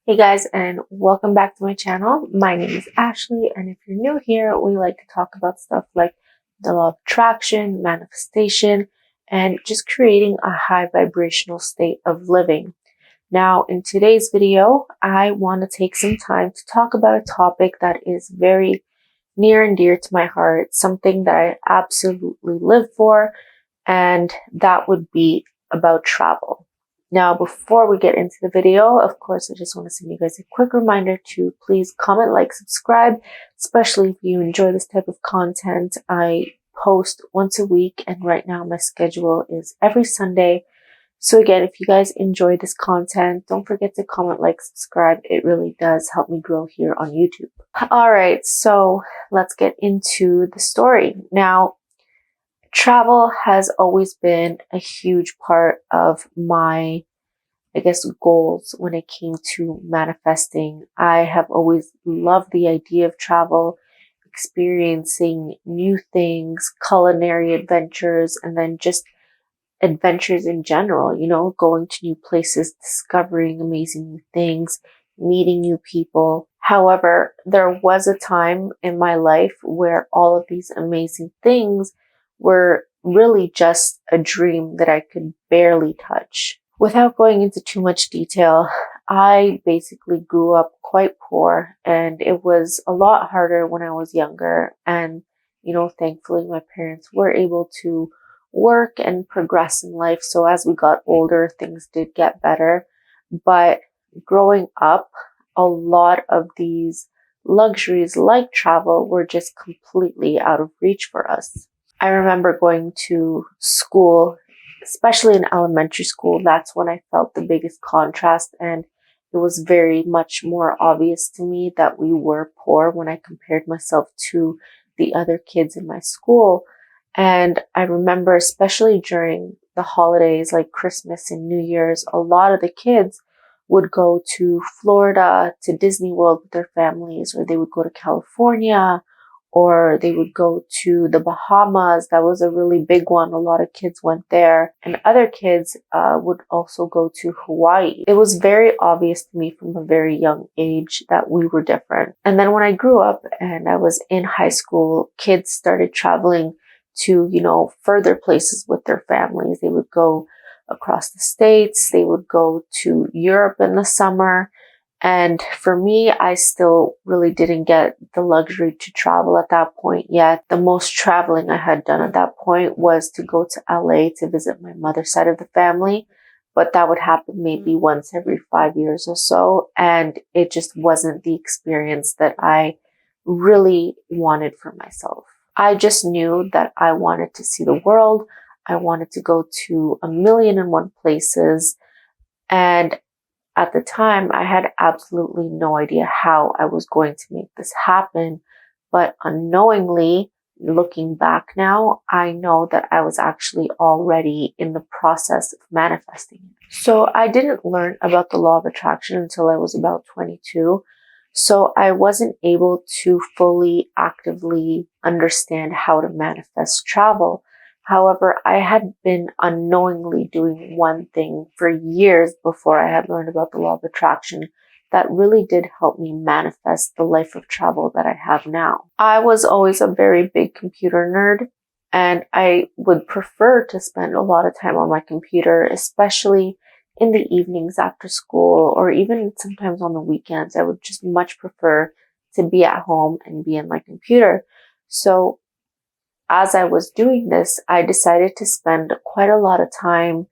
Hey guys, and welcome back to my channel. My name is Ashley, and if you're new here, we like to talk about stuff like the law of attraction, manifestation, and just creating a high vibrational state of living. Now, in today's video, I want to take some time to talk about a topic that is very near and dear to my heart, something that I absolutely live for, and that would be about travel. Now, before we get into the video, of course, I just want to send you guys a quick reminder to please comment, like, subscribe, especially if you enjoy this type of content. I post once a week, and right now my schedule is every Sunday. So again, if you guys enjoy this content, don't forget to comment, like, subscribe. It really does help me grow here on YouTube. All right, so let's get into the story. Now, travel has always been a huge part of my, goals when it came to manifesting. I have always loved the idea of travel, experiencing new things, culinary adventures, and then just adventures in general, going to new places, discovering amazing new things, meeting new people. However, there was a time in my life where all of these amazing things were really just a dream that I could barely touch. Without going into too much detail, I basically grew up quite poor, and it was a lot harder when I was younger. And, thankfully my parents were able to work and progress in life. So as we got older, things did get better. But growing up, a lot of these luxuries like travel were just completely out of reach for us. I remember going to school, especially in elementary school. That's when I felt the biggest contrast, and it was very much more obvious to me that we were poor when I compared myself to the other kids in my school. And I remember, especially during the holidays like Christmas and New Year's, a lot of the kids would go to Florida, to Disney World with their families, or they would go to California, or they would go to the Bahamas. That was a really big one. A lot of kids went there. And other kids would also go to Hawaii. It was very obvious to me from a very young age that we were different. And then when I grew up and I was in high school, kids started traveling to, further places with their families. They would go across the States. They would go to Europe in the summer. And for me, I still really didn't get the luxury to travel at that point yet. The most traveling I had done at that point was to go to LA to visit my mother's side of the family. But that would happen maybe once every 5 years or so. And it just wasn't the experience that I really wanted for myself. I just knew that I wanted to see the world. I wanted to go to 1,000,001 places. And at the time, I had absolutely no idea how I was going to make this happen. But unknowingly, looking back now, I know that I was actually already in the process of manifesting it. So I didn't learn about the law of attraction until I was about 22. So I wasn't able to fully actively understand how to manifest travel. However, I had been unknowingly doing one thing for years before I had learned about the law of attraction that really did help me manifest the life of travel that I have now. I was always a very big computer nerd, and I would prefer to spend a lot of time on my computer, especially in the evenings after school, or even sometimes on the weekends. I would just much prefer to be at home and be in my computer. So as I was doing this, I decided to spend quite a lot of time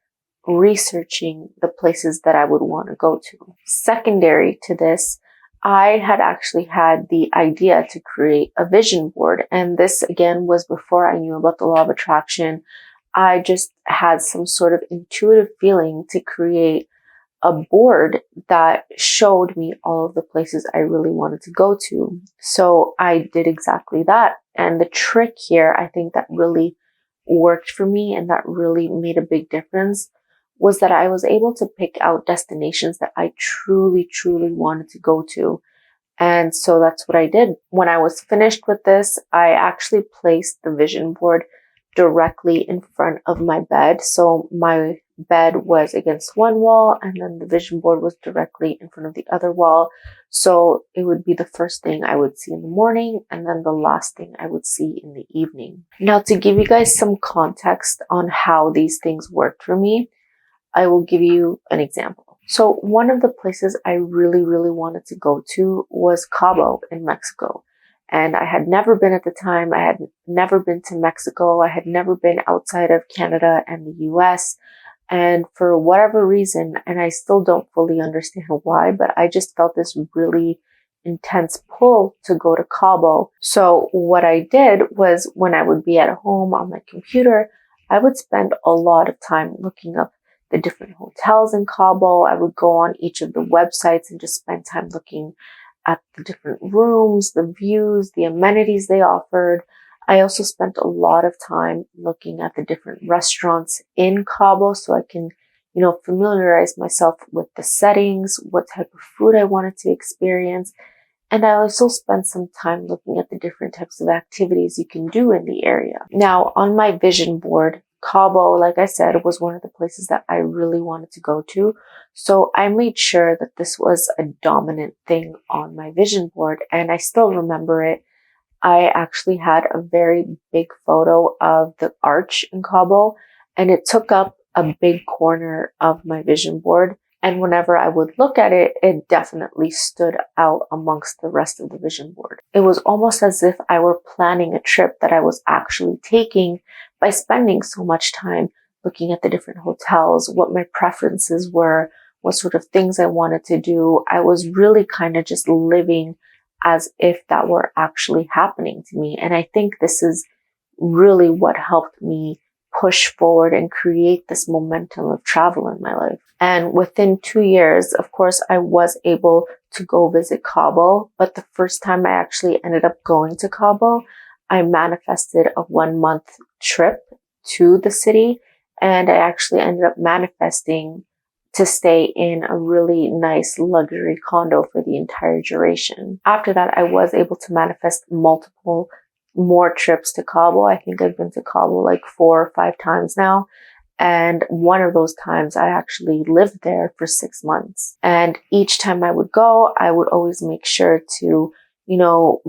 researching the places that I would want to go to. Secondary to this, I had actually had the idea to create a vision board. And this again was before I knew about the law of attraction. I just had some sort of intuitive feeling to create a board that showed me all of the places I really wanted to go to. So I did exactly that. And the trick here, I think that really worked for me and that really made a big difference, was that I was able to pick out destinations that I truly, truly wanted to go to. And so that's what I did. When I was finished with this, I actually placed the vision board directly in front of my bed. So my bed was against one wall and then the vision board was directly in front of the other wall. So it would be the first thing I would see in the morning and then the last thing I would see in the evening. Now, to give you guys some context on how these things worked for me, I will give you an example. So one of the places I really, really wanted to go to was Cabo in Mexico. And I had never been at the time. I had never been to Mexico. I had never been outside of Canada and the US. And for whatever reason, and I still don't fully understand why, but I just felt this really intense pull to go to Cabo. So what I did was when I would be at home on my computer, I would spend a lot of time looking up the different hotels in Cabo. I would go on each of the websites and just spend time looking at the different rooms, the views, the amenities they offered. I also spent a lot of time looking at the different restaurants in Cabo so I can, familiarize myself with the settings, what type of food I wanted to experience. And I also spent some time looking at the different types of activities you can do in the area. Now, on my vision board, Cabo, like I said, was one of the places that I really wanted to go to. So I made sure that this was a dominant thing on my vision board, and I still remember it. I actually had a very big photo of the arch in Cabo, and it took up a big corner of my vision board. And whenever I would look at it, it definitely stood out amongst the rest of the vision board. It was almost as if I were planning a trip that I was actually taking by spending so much time looking at the different hotels, what my preferences were, what sort of things I wanted to do. I was really kind of just living as if that were actually happening to me. And I think this is really what helped me push forward and create this momentum of travel in my life. And within 2 years, of course, I was able to go visit Cabo. But the first time I actually ended up going to Cabo, I manifested a 1-month trip to the city. And I actually ended up manifesting to stay in a really nice luxury condo for the entire duration. After that, I was able to manifest multiple more trips to Cabo. I think I've been to Cabo like 4 or 5 times now. And one of those times I actually lived there for 6 months. And each time I would go, I would always make sure to,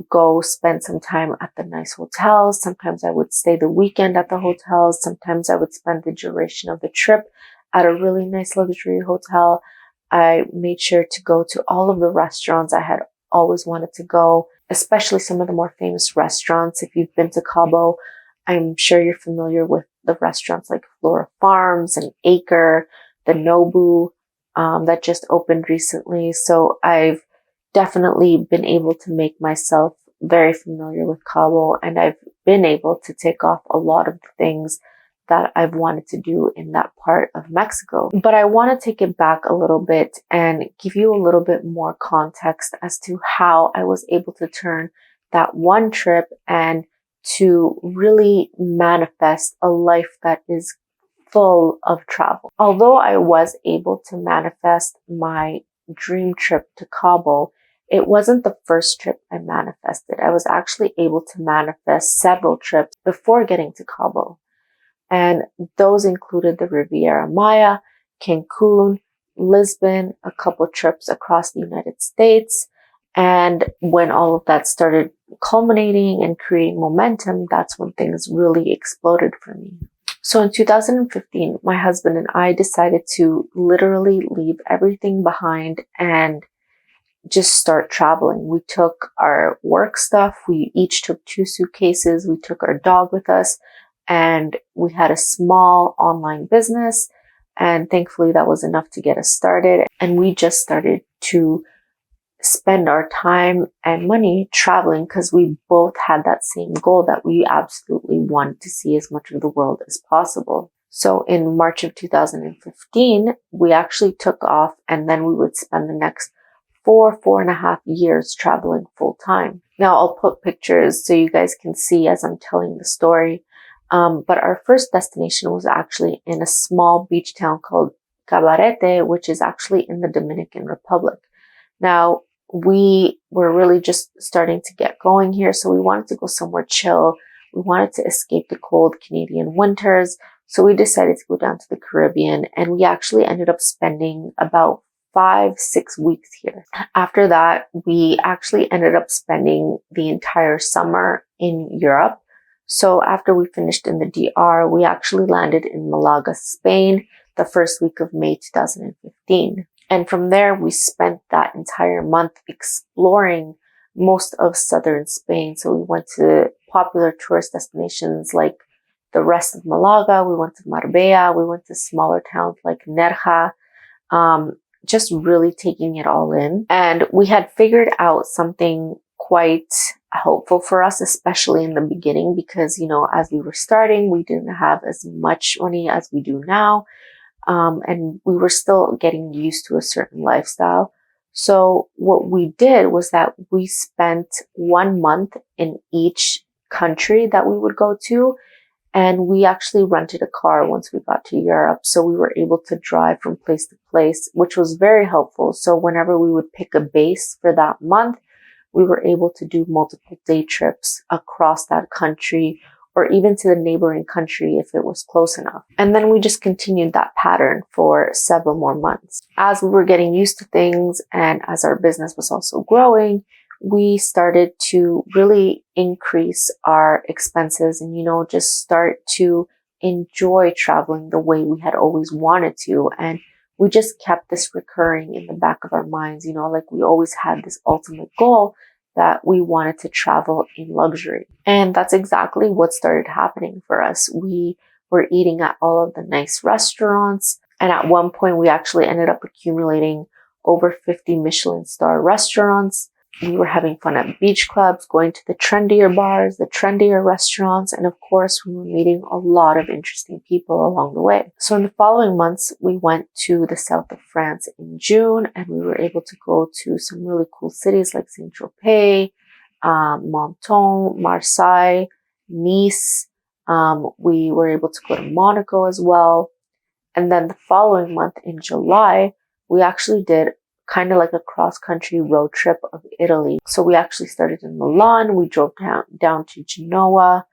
go spend some time at the nice hotels. Sometimes I would stay the weekend at the hotels. Sometimes I would spend the duration of the trip at a really nice luxury hotel. I made sure to go to all of the restaurants I had always wanted to go, especially some of the more famous restaurants. If you've been to Cabo, I'm sure you're familiar with the restaurants like Flora Farms and Acre, the Nobu, that just opened recently. So I've definitely been able to make myself very familiar with Cabo, and I've been able to take off a lot of the things that I've wanted to do in that part of Mexico. But I want to take it back a little bit and give you a little bit more context as to how I was able to turn that one trip and to really manifest a life that is full of travel. Although I was able to manifest my dream trip to Cabo, it wasn't the first trip I manifested. I was actually able to manifest several trips before getting to Cabo. And those included the Riviera Maya, Cancun, Lisbon, a couple trips across the United States. And when all of that started culminating and creating momentum, that's when things really exploded for me. So in 2015, my husband and I decided to literally leave everything behind and just start traveling. We took our work stuff. We each took 2 suitcases. We took our dog with us. And we had a small online business, and thankfully that was enough to get us started. And we just started to spend our time and money traveling because we both had that same goal that we absolutely wanted to see as much of the world as possible. So in March of 2015, we actually took off, and then we would spend the next 4.5 years traveling full time. Now I'll put pictures so you guys can see as I'm telling the story. But our first destination was actually in a small beach town called Cabarete, which is actually in the Dominican Republic. Now, we were really just starting to get going here, so we wanted to go somewhere chill. We wanted to escape the cold Canadian winters. So we decided to go down to the Caribbean, and we actually ended up spending about 5-6 weeks here. After that, we actually ended up spending the entire summer in Europe. So after we finished in the DR, we actually landed in Malaga, Spain, the first week of May 2015. And from there, we spent that entire month exploring most of southern Spain. So we went to popular tourist destinations like the rest of Malaga. We went to Marbella. We went to smaller towns like Nerja. Just really taking it all in. And we had figured out something quite helpful for us, especially in the beginning, because, as we were starting, we didn't have as much money as we do now. And we were still getting used to a certain lifestyle. So what we did was that we spent 1 month in each country that we would go to. And we actually rented a car once we got to Europe. So we were able to drive from place to place, which was very helpful. So whenever we would pick a base for that month, we were able to do multiple day trips across that country, or even to the neighboring country if it was close enough. And then we just continued that pattern for several more months. As we were getting used to things, and as our business was also growing, we started to really increase our expenses and, just start to enjoy traveling the way we had always wanted to. And we just kept this recurring in the back of our minds, like we always had this ultimate goal that we wanted to travel in luxury. And that's exactly what started happening for us. We were eating at all of the nice restaurants. And at one point, we actually ended up accumulating over 50 Michelin star restaurants. We were having fun at beach clubs, going to the trendier bars, the trendier restaurants, and of course, we were meeting a lot of interesting people along the way. So in the following months, we went to the south of France in June, and we were able to go to some really cool cities like Saint-Tropez, Menton, Marseille, Nice. We were able to go to Monaco as well. And then the following month in July, we actually did kind of like a cross-country road trip of Italy. So we actually started in Milan. We drove down to Genoa,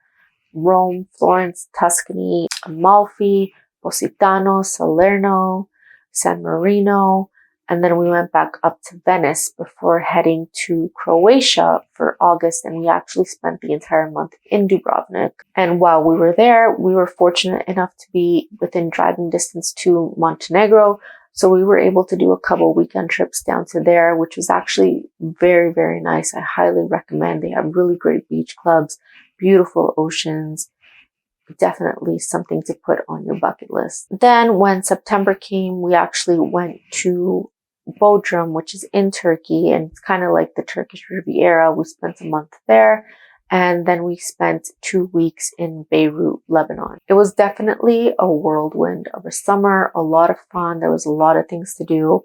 Rome, Florence, Tuscany, Amalfi, Positano, Salerno, San Marino. And then we went back up to Venice before heading to Croatia for August. And we actually spent the entire month in Dubrovnik. And while we were there, we were fortunate enough to be within driving distance to Montenegro. So we were able to do a couple weekend trips down to there, which was actually very, very nice. I highly recommend. They have really great beach clubs, beautiful oceans. Definitely something to put on your bucket list. Then when September came, we actually went to Bodrum, which is in Turkey, and it's kind of like the Turkish Riviera. We spent a month there. And then we spent 2 weeks in Beirut, Lebanon. It was definitely a whirlwind of a summer, a lot of fun. There was a lot of things to do.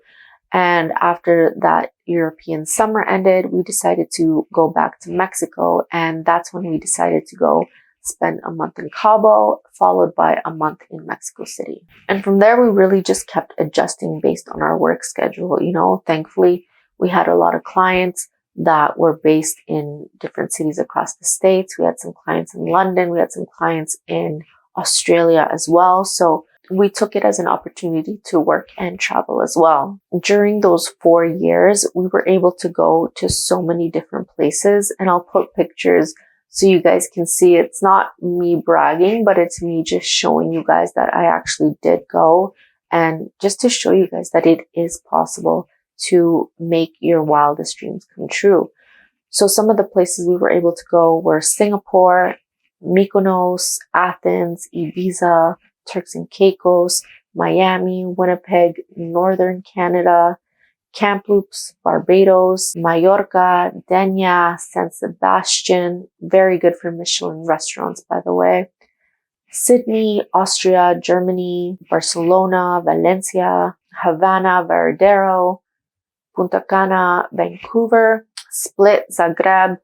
And after that European summer ended, we decided to go back to Mexico. And that's when we decided to go spend a month in Cabo, followed by a month in Mexico City. And from there, we really just kept adjusting based on our work schedule. Thankfully, we had a lot of clients that were based in different cities across the States. We had some clients in London. We had some clients in Australia as well. So we took it as an opportunity to work and travel as well. During those 4 years, we were able to go to so many different places, and I'll put pictures so you guys can see. It's not me bragging, but it's me just showing you guys that I actually did go, and just to show you guys that it is possible to make your wildest dreams come true. So some of the places we were able to go were Singapore, Mykonos, Athens, Ibiza, Turks and Caicos, Miami, Winnipeg, Northern Canada, Kamloops, Barbados, Mallorca, Denia, San Sebastian, very good for Michelin restaurants, by the way, Sydney, Austria, Germany, Barcelona, Valencia, Havana, Varadero, Punta Cana, Vancouver, Split, Zagreb,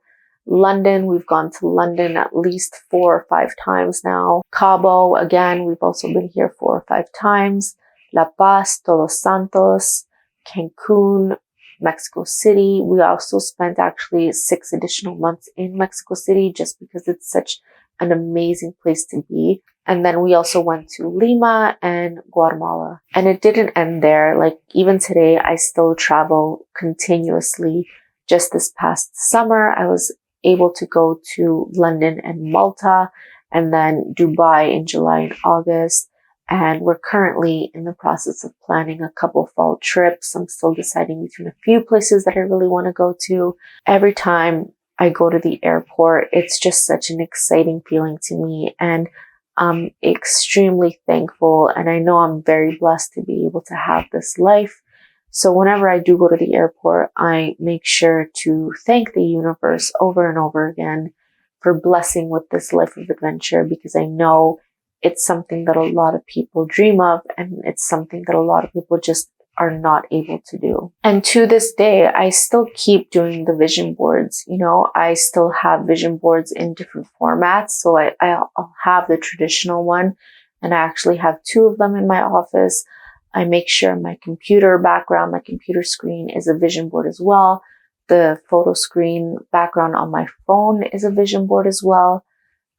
London. We've gone to London at least 4 or 5 times now. Cabo, again, we've also been here 4 or 5 times. La Paz, Todos Santos, Cancun, Mexico City. We also spent actually 6 additional months in Mexico City just because it's such an amazing place to be. And then we also went to Lima and Guatemala. And it didn't end there. Like even today, I still travel continuously. Just this past summer, I was able to go to London and Malta, and then Dubai in July and August. And we're currently in the process of planning a couple fall trips. I'm still deciding between a few places that I really want to go to. Every time I go to the airport, it's just such an exciting feeling to me. And I'm extremely thankful, and I know I'm very blessed to be able to have this life. So whenever I do go to the airport, I make sure to thank the universe over and over again for blessing with this life of adventure, because I know it's something that a lot of people dream of, and it's something that a lot of people just are not able to do. And to this day, I still keep doing the vision boards. You know, I still have vision boards in different formats. So I'll have the traditional one, and I actually have 2 of them in my office. I make sure my computer background, my computer screen is a vision board as well. The photo screen background on my phone is a vision board as well.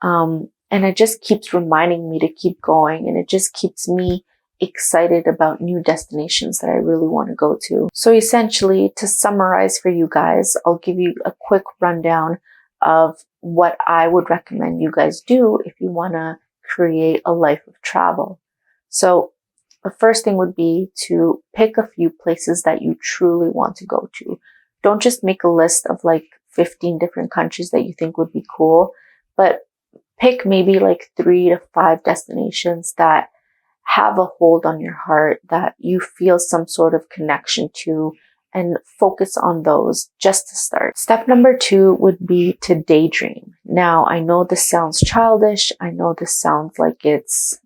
And it just keeps reminding me to keep going, and it just keeps me excited about new destinations that I really want to go to. So essentially, to summarize for you guys, I'll give you a quick rundown of what I would recommend you guys do if you want to create a life of travel. So the first thing would be to pick a few places that you truly want to go to. Don't just make a list of like 15 different countries that you think would be cool, but pick maybe like 3 to 5 destinations that have a hold on your heart, that you feel some sort of connection to, and focus on those just to start. Step number 2 would be to daydream. Now, I know this sounds childish. I know this sounds like it's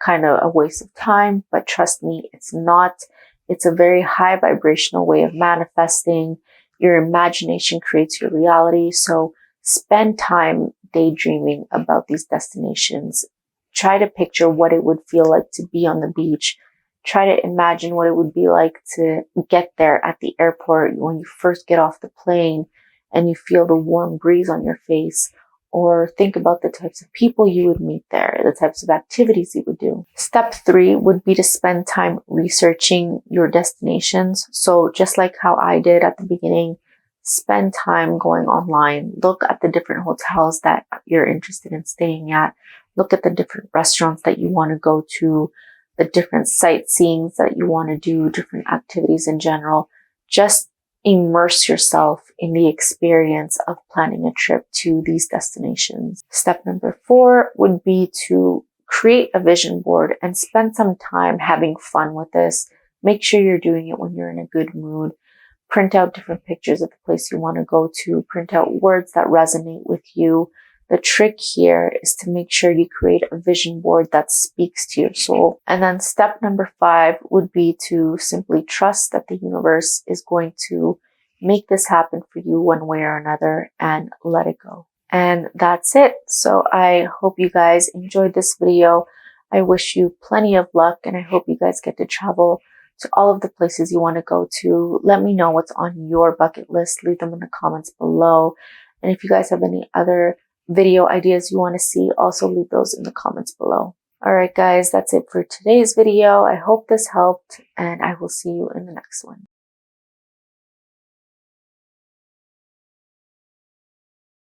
kind of a waste of time, but trust me, it's not. It's a very high vibrational way of manifesting. Your imagination creates your reality. So spend time daydreaming about these destinations. Try to picture what it would feel like to be on the beach. Try to imagine what it would be like to get there at the airport when you first get off the plane and you feel the warm breeze on your face. Or think about the types of people you would meet there, the types of activities you would do. Step 3 would be to spend time researching your destinations. So just like how I did at the beginning, spend time going online. Look at the different hotels that you're interested in staying at. Look at the different restaurants that you want to go to, the different sightseeings that you want to do, different activities in general. Just immerse yourself in the experience of planning a trip to these destinations. Step number 4 would be to create a vision board and spend some time having fun with this. Make sure you're doing it when you're in a good mood. Print out different pictures of the place you want to go to. Print out words that resonate with you. The trick here is to make sure you create a vision board that speaks to your soul. And then step number 5 would be to simply trust that the universe is going to make this happen for you one way or another, and let it go. And that's it. So I hope you guys enjoyed this video. I wish you plenty of luck, and I hope you guys get to travel to all of the places you want to go to. Let me know what's on your bucket list. Leave them in the comments below. And if you guys have any other video ideas you want to see, also leave those in the comments below. Alright guys, that's it for today's video. I hope this helped, and I will see you in the next one.